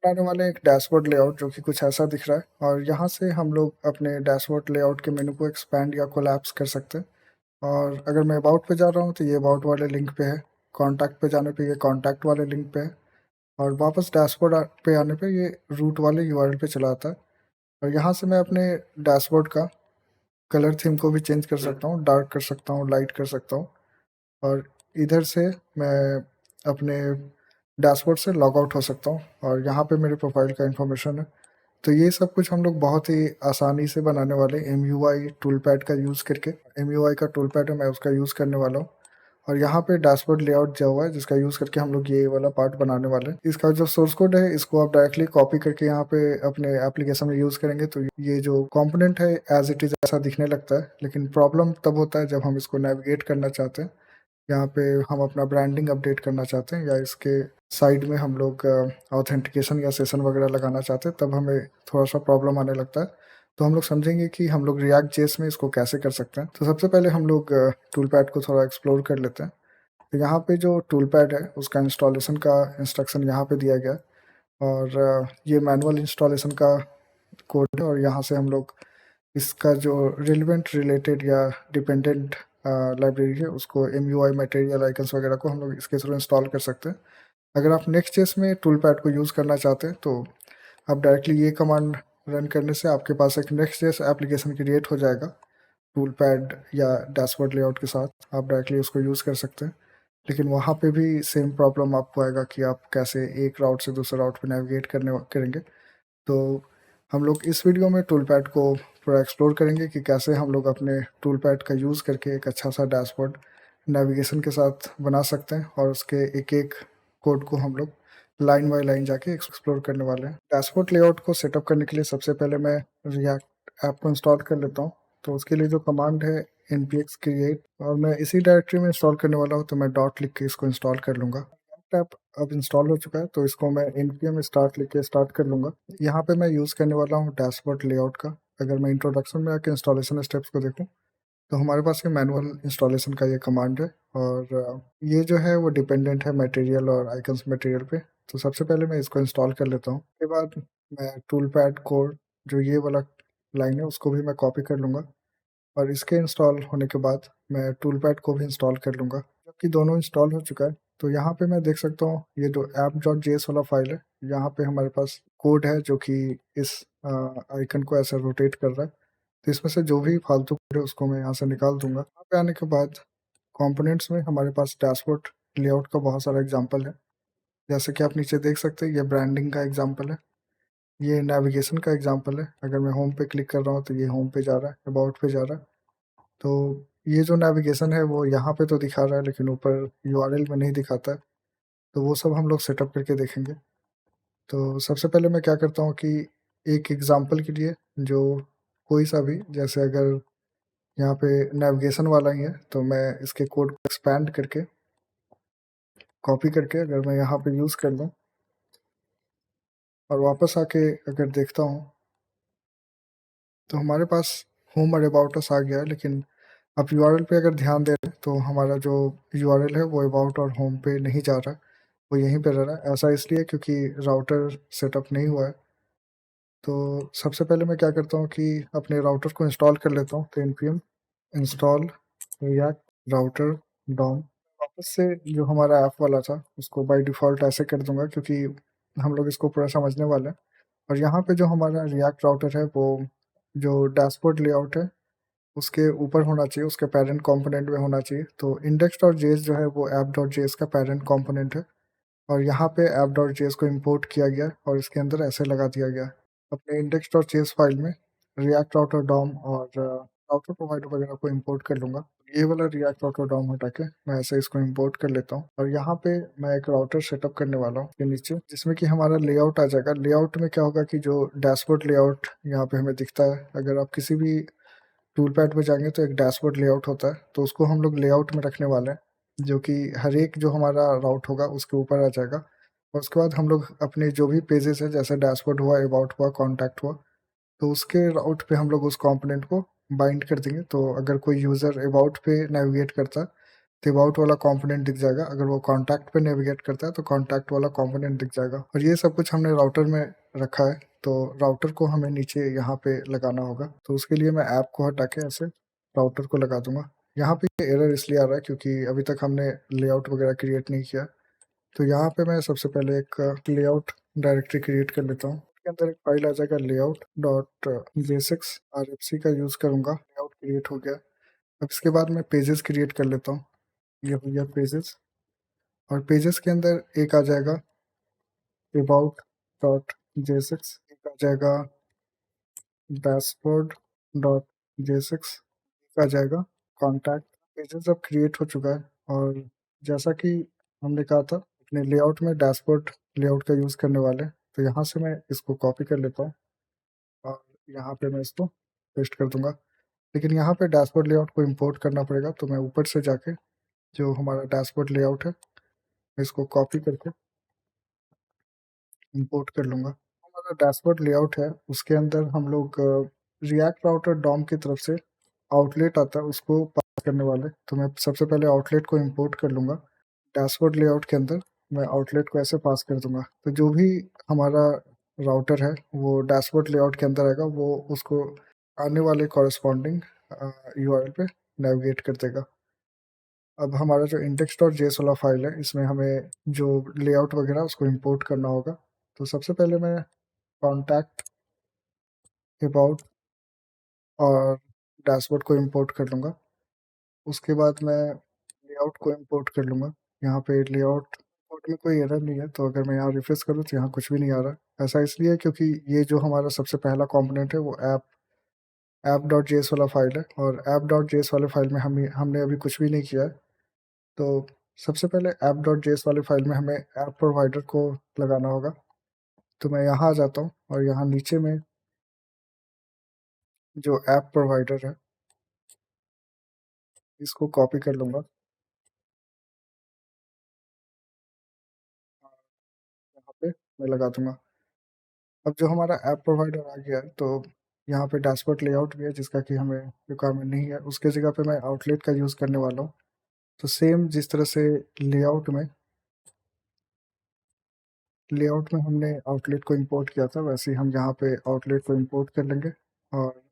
बनाने वाले हैं एक डैशबोर्ड लेआउट जो कि कुछ ऐसा दिख रहा है और यहाँ से हम लोग अपने डैशबोर्ड लेआउट के मेनू को एक्सपैंड या कोलैप्स कर सकते हैं। और अगर मैं अबाउट पे जा रहा हूँ तो ये अबाउट वाले लिंक पे है, कॉन्टैक्ट पे जाने पे ये कॉन्टैक्ट वाले लिंक पे है और वापस डैशबोर्ड पे आने पे ये रूट वाले यूआरएल पे चला आता है। और यहाँ से मैं अपने डैशबोर्ड का कलर थीम को भी चेंज कर सकता हूँ, डार्क कर सकता हूँ, लाइट कर सकता हूँ। और इधर से मैं अपने डैशबोर्ड से लॉग आउट हो सकता हूँ और यहाँ पे मेरे प्रोफाइल का इन्फॉर्मेशन है। तो ये सब कुछ हम लोग बहुत ही आसानी से बनाने वाले M U I tool pad का यूज़ करके। एम यू आई का टूल पैड है, मैं उसका यूज़ करने वाला हूँ। और यहाँ पे डैशबोर्ड लेआउट दिया हुआ है जिसका यूज़ करके हम लोग ये वाला पार्ट बनाने वाले हैं। इसका जो सोर्स कोड है इसको आप डायरेक्टली कॉपी करके यहाँ पे अपने एप्लीकेशन में यूज़ करेंगे तो ये जो कंपोनेंट है एज इट इज़ ऐसा दिखने लगता है, लेकिन प्रॉब्लम तब होता है जब हम इसको नेविगेट करना चाहते हैं। यहाँ पे हम अपना ब्रांडिंग अपडेट करना चाहते हैं या इसके साइड में हम लोग ऑथेंटिकेशन या सेशन वगैरह लगाना चाहते हैं, तब हमें थोड़ा सा प्रॉब्लम आने लगता है। तो हम लोग समझेंगे कि हम लोग रिएक्ट जेएस में इसको कैसे कर सकते हैं। तो सबसे पहले हम लोग टूल पैड को थोड़ा एक्सप्लोर कर लेते हैं। तो यहाँ पे जो टूल पैड है उसका इंस्टॉलेशन का इंस्ट्रक्शन यहाँ पे दिया गया है और ये मैनुअल इंस्टॉलेशन का कोड है और यहाँ से हम लोग इसका जो रिलेवेंट रिलेटेड या डिपेंडेंट लाइब्रेरी है उसको M U I material icons वगैरह को हम लोग इसके थ्रू इंस्टॉल कर सकते हैं। अगर आप नेक्स्ट जेस में टूल पैड को यूज़ करना चाहते हैं तो आप डायरेक्टली ये कमांड रन करने से आपके पास एक नेक्स्ट जेस एप्लीकेशन क्रिएट हो जाएगा टूल पैड या डैशबोर्ड लेआउट के साथ। आप डायरेक्टली उसको यूज़ कर सकते हैं, लेकिन वहाँ पे भी सेम प्रॉब्लम आपको आएगा कि आप कैसे एक राउट से दूसरे राउट पे नेविगेट करेंगे। तो हम लोग इस वीडियो में टूल पैड को पूरा एक्सप्लोर करेंगे कि कैसे हम लोग अपने टूल पैड का यूज़ करके एक अच्छा सा डैशबोर्ड नेविगेशन के साथ बना सकते हैं और उसके एक एक कोड को हम लोग लाइन बाय लाइन जाके एक्सप्लोर करने वाले हैं। डैशबोर्ड लेआउट को सेटअप करने के लिए सबसे पहले मैं रिएक्ट ऐप को इंस्टॉल कर लेता हूँ। तो उसके लिए जो कमांड है npx create, और मैं इसी डायरेक्टरी में इंस्टॉल करने वाला हूँ तो मैं डॉट लिख के इसको इंस्टॉल कर लूँगा। ऐप अब इंस्टॉल हो चुका है तो इसको मैं npm स्टार्ट लिख के स्टार्ट कर लूँगा। यहाँ पे मैं यूज़ करने वाला हूँ डैशबोर्ड लेआउट का। अगर मैं इंट्रोडक्शन में आके इंस्टॉलेशन स्टेप्स को देखूँ तो हमारे पास ये मैनुअल इंस्टॉलेशन का ये कमांड है और ये जो है वो डिपेंडेंट है मटेरियल और आइकन्स मटेरियल पे। तो सबसे पहले मैं इसको इंस्टॉल कर लेता हूँ। उसके बाद मैं टूल पैड कोड जो ये वाला लाइन है उसको भी मैं कॉपी कर लूँगा और इसके इंस्टॉल होने के बाद मैं टूल पैड को भी इंस्टॉल कर लूँगा। जबकि दोनों इंस्टॉल हो चुका है तो यहाँ पे मैं देख सकता हूँ ये जो app.js वाला फाइल है, यहाँ पे हमारे पास कोड है जो कि इस आइकन को ऐसे रोटेट कर रहा है। तो इसमें से जो भी फालतू कोड है उसको मैं यहाँ से निकाल दूंगा। यहाँ पे आने के बाद कंपोनेंट्स में हमारे पास डैशबोर्ड लेआउट का बहुत सारा एग्जांपल है। जैसे कि आप नीचे देख सकते हैं ये ब्रांडिंग का एग्जांपल है, ये नेविगेशन का एग्जांपल है। अगर मैं होम पे क्लिक कर रहा हूँ तो ये होम पे जा रहा है, अबाउट पे जा रहा है। तो ये जो नेविगेशन है वो यहाँ पे तो दिखा रहा है लेकिन ऊपर यूआरएल में नहीं दिखाता है। तो वो सब हम लोग सेटअप करके देखेंगे। तो सबसे पहले मैं क्या करता हूँ कि एक एग्जांपल के लिए जो कोई सा भी, जैसे अगर यहाँ पे नेविगेशन वाला ही है तो मैं इसके कोड को एक्सपैंड करके कॉपी करके अगर मैं यहाँ पे यूज़ कर लूँ और वापस आके अगर देखता हूँ तो हमारे पास होम और अबाउट अस आ गया है। लेकिन आप यूआरएल पे अगर ध्यान दे रहे हैं तो हमारा जो यूआरएल है वो अबाउट और होम पे नहीं जा रहा है, वो यहीं पे रह रहा है। ऐसा इसलिए क्योंकि राउटर सेटअप नहीं हुआ है। तो सबसे पहले मैं क्या करता हूँ कि अपने राउटर को इंस्टॉल कर लेता हूँ। तो npm install react router DOM. वापस से जो हमारा ऐप वाला था उसको बाय डिफ़ॉल्ट ऐसे कर दूँगा क्योंकि हम लोग इसको पूरा समझने वाले हैं। और यहाँ पे जो हमारा रिएक्ट राउटर है वो जो डैशबोर्ड लेआउट है उसके ऊपर होना चाहिए, उसके पैरेंट कंपोनेंट में होना चाहिए। तो index.js जो है वो app.js का पैरेंट कंपोनेंट है और यहाँ पे app.js को इंपोर्ट किया गया और इसके अंदर ऐसे लगा दिया गया। अपने index.js फाइल में रिएक्ट राउटर डॉम और राउटर प्रोवाइडर वगैरह को इंपोर्ट कर लूँगा। ये वाला रिएक्ट राउटर डॉम हटा के मैं ऐसे इसको इंपोर्ट कर लेता हूँ और यहाँ पे मैं एक राउटर सेटअप करने वाला हूँ के नीचे, जिसमें कि हमारा लेआउट आ जाएगा। लेआउट में क्या होगा कि जो डैशबोर्ड लेआउट यहाँ पे हमें दिखता है, अगर आप किसी भी टूल पैड पे जाएँगे तो एक डैशबोर्ड लेआउट होता है, तो उसको हम लोग लेआउट में रखने वाले हैं, जो कि हर एक जो हमारा राउट होगा उसके ऊपर आ जाएगा। और उसके बाद हम लोग अपने जो भी पेजेज़ हैं जैसे डैशबोर्ड हुआ, अबाउट हुआ, कॉन्टैक्ट हुआ, तो उसके राउट पे हम लोग उस कंपोनेंट को बाइंड कर देंगे। तो अगर कोई यूज़र अबाउट पे नेविगेट करता है तो अबाउट वाला कंपोनेंट दिख जाएगा। अगर वो कॉन्टैक्ट पे नेविगेट करता है तो कॉन्टैक्ट वाला कंपोनेंट दिख जाएगा। और ये सब कुछ हमने राउटर में रखा है, तो राउटर को हमें नीचे यहाँ पे लगाना होगा। तो उसके लिए मैं ऐप को हटा के ऐसे राउटर को लगा दूंगा। यहाँ पे ये एरर इसलिए आ रहा है क्योंकि अभी तक हमने लेआउट वगैरह क्रिएट नहीं किया। तो यहाँ पे मैं सबसे पहले एक लेआउट डायरेक्टरी क्रिएट कर लेता हूँ। इसके अंदर एक फाइल आ जाएगा लेआउट डॉट जे6 RFC का यूज़ करूँगा। लेआउट क्रिएट हो गया। अब इसके बाद मैं पेजेस क्रिएट कर लेता हूँ। ये हो गया पेजेस। और पेजेस के अंदर एक आ जाएगा अबाउट डॉट जे6, एक आ जाएगा डैशबोर्ड डॉट जे6, एक आ जाएगा कॉन्टैक्ट। पेजेस अब क्रिएट हो चुका है। और जैसा कि हमने कहा था अपने लेआउट में डैशबोर्ड लेआउट का यूज़ करने वाले हैं, तो यहाँ से मैं इसको कॉपी कर लेता हूँ और यहाँ पे मैं इसको पेस्ट कर दूंगा। लेकिन यहाँ पे डैशबोर्ड लेआउट को इंपोर्ट करना पड़ेगा, तो मैं ऊपर से जाके जो हमारा डैशबोर्ड लेआउट है इसको कॉपी करके इंपोर्ट कर लूँगा। हमारा डैशबोर्ड लेआउट है, उसके अंदर हम लोग रिएक्ट राउटर डॉम की तरफ से आउटलेट आता है, उसको पास करने वाले। तो मैं सबसे पहले आउटलेट को इंपोर्ट कर लूँगा। डैशबोर्ड लेआउट के अंदर मैं आउटलेट को ऐसे पास कर दूँगा। तो जो भी हमारा राउटर है वो डैशबोर्ड लेआउट के अंदर आएगा, वो उसको आने वाले कॉरेस्पॉन्डिंग यूआरएल पे नेविगेट कर देगा। अब हमारा जो इंडेक्स डॉट जेएस वाला फाइल है, इसमें हमें जो लेआउट वगैरह उसको इंपोर्ट करना होगा। तो सबसे पहले मैं कॉन्टैक्ट अबाउट और डैशबोर्ड को इंपोर्ट कर लूँगा। उसके बाद मैं लेआउट को इंपोर्ट कर लूँगा। यहाँ पे लेआउट इंपोर्ट में कोई एरर नहीं है, तो अगर मैं यहाँ रिफ्रेश करूँ तो यहाँ कुछ भी नहीं आ रहा। ऐसा इसलिए क्योंकि ये जो हमारा सबसे पहला कंपोनेंट है वो ऐप डॉट जेएस वाला फाइल है, और ऐप डॉट जेएस वाले फाइल में हमने अभी कुछ भी नहीं किया है। तो सबसे पहले ऐप डॉट जेएस वाले फाइल में हमें ऐप प्रोवाइडर को लगाना होगा। तो मैं यहाँ आ जाता हूँ और यहाँ नीचे में जो ऐप प्रोवाइडर है इसको कॉपी कर लूँगा, यहाँ पे मैं लगा दूँगा। अब जो हमारा ऐप प्रोवाइडर आ गया है, तो यहाँ पे डैशबोर्ड लेआउट भी है जिसका कि हमें रिक्वायरमेंट नहीं है। उसके जगह पे मैं आउटलेट का यूज़ करने वाला हूँ। तो सेम जिस तरह से लेआउट में हमने आउटलेट को इंपोर्ट किया था, वैसे ही हम यहाँ पे आउटलेट को इंपोर्ट कर लेंगे। और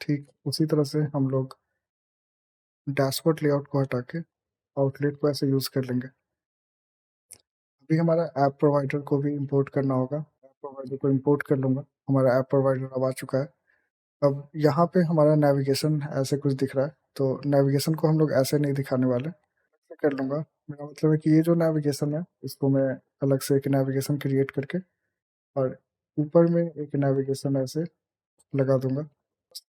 ठीक उसी तरह से हम लोग डैशबोर्ड लेआउट को हटा के आउटलेट को ऐसे यूज़ कर लेंगे। अभी हमारा ऐप प्रोवाइडर को भी इंपोर्ट करना होगा। ऐप प्रोवाइडर को इंपोर्ट कर लूँगा। हमारा ऐप प्रोवाइडर अब आ चुका है। अब यहाँ पे हमारा नेविगेशन ऐसे कुछ दिख रहा है, तो नेविगेशन को हम लोग ऐसे नहीं दिखाने वाले, ऐसे कर लूँगा। मेरा मतलब है कि ये जो नेविगेशन है इसको मैं अलग से एक नेविगेशन क्रिएट करके और ऊपर में एक नेविगेशन ऐसे लगा दूँगा।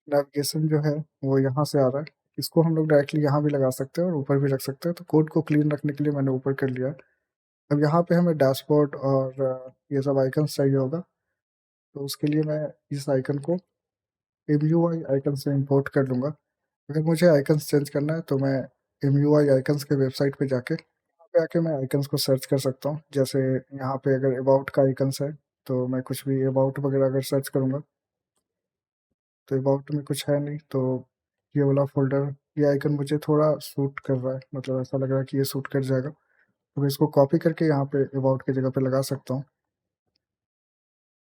नेविगेशन जो है वो यहाँ से आ रहा है, इसको हम लोग डायरेक्टली यहाँ भी लगा सकते हैं और ऊपर भी रख सकते हैं। तो कोड को क्लीन रखने के लिए मैंने ऊपर कर लिया। अब यहाँ पे हमें डैशबोर्ड और ये सब आइकन्स चाहिए होगा। तो उसके लिए मैं इस आइकन को एमयूआई आइकन से इंपोर्ट कर लूँगा। अगर मुझे आइकन्स चेंज करना है तो मैं एमयूआई आइकन्स के वेबसाइट पे जाके यहाँ पे आके मैं आइकन्स को सर्च कर सकता हूँ। जैसे यहाँ पे अगर अबाउट का आइकन्स है तो मैं कुछ भी अबाउट वगैरह अगर सर्च करूँगा तो अबाउट में कुछ है नहीं, तो ये वाला फ़ोल्डर, ये आइकन मुझे थोड़ा सूट कर रहा है, मतलब ऐसा लग रहा है कि ये सूट कर जाएगा। तो मैं इसको कॉपी करके यहाँ पे अबाउट की जगह पे लगा सकता हूँ।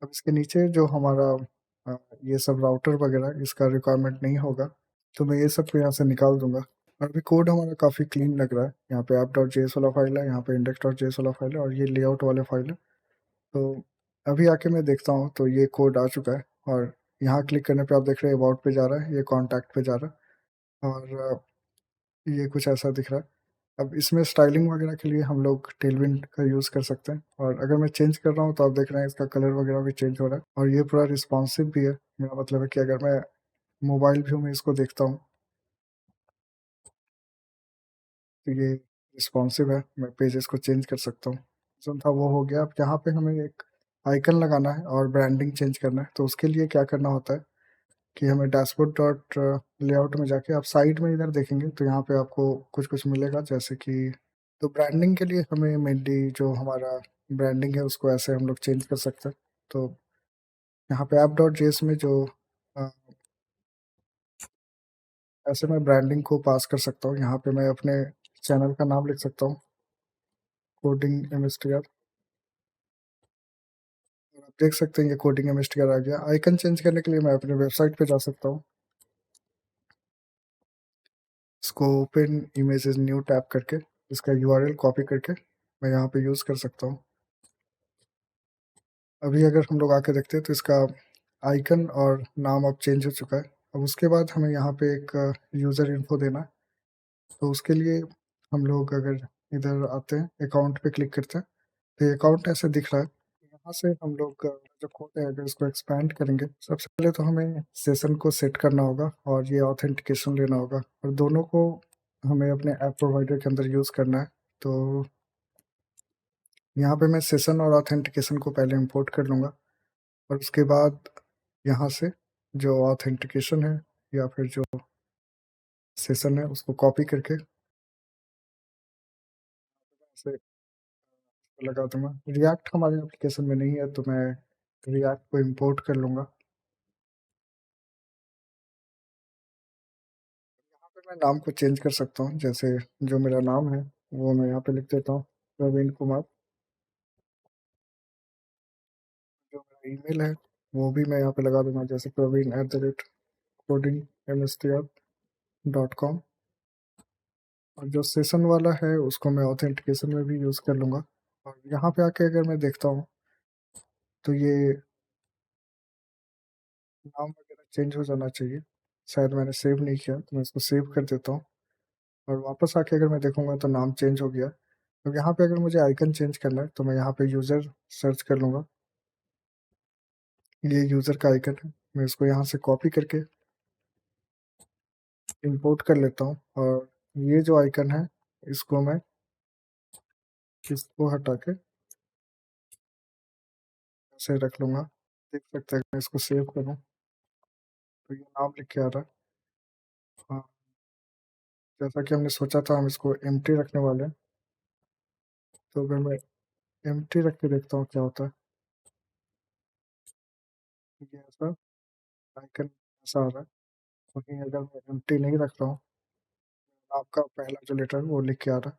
अब इसके नीचे जो हमारा अ, ये सब राउटर वगैरह इसका रिक्वायरमेंट नहीं होगा, तो मैं ये सब को यहाँ से निकाल दूँगा। और अभी कोड हमारा काफ़ी क्लीन लग रहा है। यहाँ पे app.js वाला फाइल है, यहाँ पे index.js वाला फाइल है और ये लेआउट वाले फाइल है। तो अभी आके मैं देखता हूँ तो ये कोड आ चुका है और यहाँ क्लिक करने पे आप देख रहे हैं अबाउट पे जा रहा है, ये कॉन्टैक्ट पे जा रहा है और ये कुछ ऐसा दिख रहा है। अब इसमें स्टाइलिंग वगैरह के लिए हम लोग टेलविंड का यूज़ कर सकते हैं, और अगर मैं चेंज कर रहा हूँ तो आप देख रहे हैं इसका कलर वगैरह भी चेंज हो रहा है और ये पूरा रिस्पॉन्सिव भी है। मेरा मतलब है कि अगर मैं मोबाइल व्यू में इसको देखता हूँ तो ये रिस्पॉन्सिव है, मैं पेजेस को चेंज कर सकता हूँ। जो था वो हो गया। अब यहाँ पे हमें एक आइकन लगाना है और ब्रांडिंग चेंज करना है, तो उसके लिए क्या करना होता है कि हमें डैशबोर्ड डॉट लेआउट में जाके आप साइड में इधर देखेंगे तो यहाँ पे आपको कुछ कुछ मिलेगा, जैसे कि तो ब्रांडिंग के लिए हमें मेनली जो हमारा ब्रांडिंग है उसको ऐसे हम लोग चेंज कर सकते हैं। तो यहाँ पे ऐप डॉट जेएस में जो अ, ऐसे मैं ब्रांडिंग को पास कर सकता हूँ। यहाँ पे मैं अपने चैनल का नाम लिख सकता हूँ, कोडिंग एमएसटीआर। और आप देख सकते हैं ये कोडिंग एमएसटीआर आ गया। आइकन चेंज करने के लिए मैं अपने वेबसाइट पे जा सकता हूँ। इसको ओपन इमेजेस न्यू टैब करके इसका यूआरएल कॉपी करके मैं यहाँ पे यूज़ कर सकता हूँ। अभी अगर हम लोग आके देखते हैं तो इसका आइकन और नाम अब चेंज हो चुका है। अब उसके बाद हमें यहाँ पे एक यूज़र इन्फो देना है। तो उसके लिए हम लोग अगर इधर आते हैं, अकाउंट पे क्लिक करते हैं, तो ये अकाउंट ऐसे दिख रहा है। यहाँ से हम लोग जो कोड है अगर इसको एक्सपैंड करेंगे, सबसे पहले तो हमें सेशन को सेट करना होगा और ये ऑथेंटिकेशन लेना होगा और दोनों को हमें अपने ऐप प्रोवाइडर के अंदर यूज़ करना है। तो यहाँ पे मैं सेशन और ऑथेंटिकेशन को पहले इंपोर्ट कर लूँगा और उसके बाद यहाँ से जो ऑथेंटिकेशन है या फिर जो सेशन है उसको कॉपी करके ऐसे लगा दूँगा। रिएक्ट हमारे एप्लीकेशन में नहीं है तो मैं रिएक्ट को इंपोर्ट कर लूँगा। यहाँ पे मैं नाम को चेंज कर सकता हूँ, जैसे जो मेरा नाम है वो मैं यहाँ पे लिख देता हूँ, प्रवीण कुमार। जो मेरा ईमेल है वो भी मैं यहाँ पे लगा दूँगा, जैसे praveen@codingmstr.com। और जो सेशन वाला है उसको मैं ऑथेंटिकेशन में भी यूज़ कर लूँगा। और यहाँ पे आके अगर मैं देखता हूँ तो ये नाम वगैरह चेंज हो जाना चाहिए। शायद मैंने सेव नहीं किया तो मैं इसको सेव कर देता हूँ और वापस आके अगर मैं देखूँगा तो नाम चेंज हो गया। तो यहाँ पे अगर मुझे आइकन चेंज करना है तो मैं यहाँ पे यूज़र सर्च कर लूँगा। ये यूज़र का आइकन है, मैं इसको यहाँ से कॉपी करके इंपोर्ट कर लेता हूँ और ये जो आइकन है इसको मैं इसको हटा के ऐसे रख लूँगा। देख सकते हैं, मैं इसको सेव करूँ तो ये नाम लिख के आ रहा है। हाँ, जैसा कि हमने सोचा था हम इसको एम्प्टी रखने वाले हैं, तो अगर मैं एम्प्टी रख के देखता हूँ क्या होता है। ये ऐसा आइकन ऐसा आ रहा है। वहीं अगर मैं एम्प्टी नहीं रख रहा हूँ, आपका पहला जो लेटर है वो लिख के आ रहा है।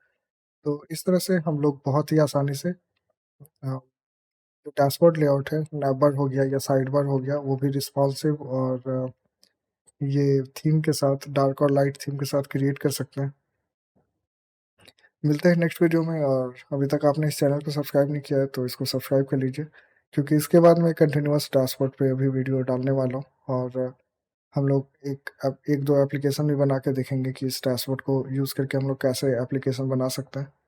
तो इस तरह से हम लोग बहुत ही आसानी से जो डैशबोर्ड लेआउट है, नैव बार हो गया या साइड बार हो गया, वो भी रिस्पॉन्सिव और ये थीम के साथ, डार्क और लाइट थीम के साथ क्रिएट कर सकते हैं। मिलते हैं नेक्स्ट वीडियो में और अभी तक आपने इस चैनल को सब्सक्राइब नहीं किया है तो इसको सब्सक्राइब कर लीजिए, क्योंकि इसके बाद मैं कंटिन्यूअस डैशबोर्ड पे अभी वीडियो डालने वाला हूँ। और हम लोग एक दो एप्लीकेशन भी बना के देखेंगे कि इस डैशबोर्ड को यूज़ करके हम लोग कैसे एप्लीकेशन बना सकते हैं।